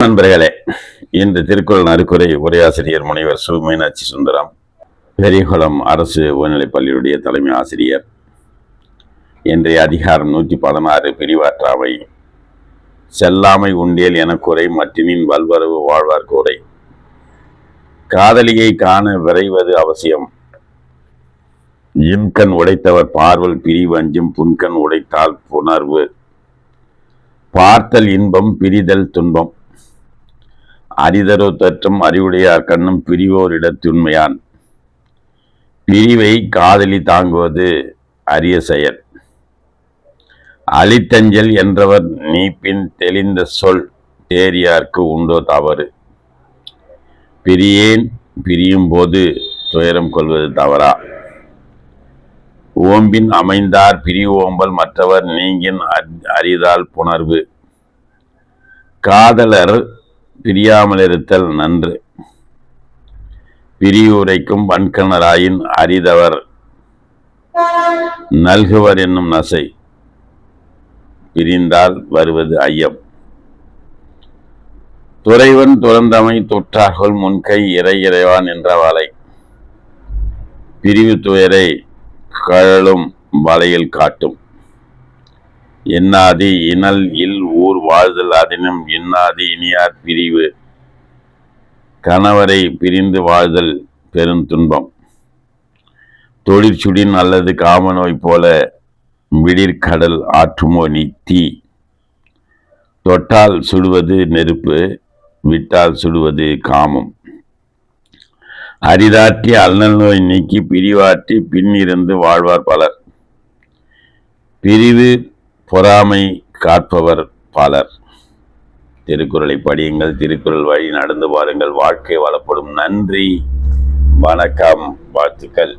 நண்பர்களே, இன்று திருக்குறள் நறுக்குரை உரையாசிரியர் முனைவர் சு. மீனாட்சி சுந்தரம், பெரியகுளம் அரசு உயர்நிலைப் பள்ளியுடைய தலைமை ஆசிரியர். இன்றைய அதிகாரம் 116 பிரிவாற்றாமை. செல்லாமை உண்டியல் என குறை மற்றினின் வல்வரவு வாழ்வார் கூரை. காதலியை காண விரைவது அவசியம். இன்கண் உடைத்தவர் பார்வல் பிரிவு அஞ்சும் புன்கண் உடைத்தால் புணர்வு. பார்த்தல் இன்பம் பிரிதல் துன்பம். அரிதரோ தற்றும் அறிவுடையார் கண்ணும் பிரிவோரிடத்துண்மையான். பிரிவை காதலி தாங்குவது அரிய செயல். அழித்தஞ்சல் என்றவர் நீப்பின் தெளிந்த சொல் தேரியார்க்கு உண்டோ தவறு. பிரியேன் பிரியும் போது துயரம் கொள்வது தவறா. ஓம்பின் அமைந்தார் பிரிவு ஓம்பல் மற்றவர் நீங்கின் அரிதால் புணர்வு. காதலர் பிரியாமலிருத்தல் நன்று. பிரிவுரைக்கும் வன்கணராயின் அரிதவர் நல்குவர் என்னும் நசை. பிரிந்தால் வருவது ஐயம். துறைவன் துறந்தமை தொற்றார்கள் முன்கை இறை இறைவான் என்ற வலை. பிரிவு துயரை கழலும் வலையில் காட்டும். என்னாதி இனல் இல் ஊர் வாழ்தல் அதனும் இன்னாதி இனியார் பிரிவு. கணவரை பிரிந்து வாழ்தல் பெருந்துன்பம். தொழிற்சுடின் அல்லது காமநோய் போல விடிற்கடல் ஆற்றுமோ தீ. தொட்டால் சுடுவது நெருப்பு, விட்டால் சுடுவது காமம். அரிதாற்றி அல்லல் நோய் நீக்கி பிரிவாற்றி பின்னிருந்து வாழ்வார் பலர். பிரிவு பொறாமை காப்பவர் பலர். திருக்குறளை படியுங்கள், திருக்குறள் வழி நடந்து பாருங்கள், வாழ்க்கை வளப்படும். நன்றி, வணக்கம், வாழ்த்துக்கள்.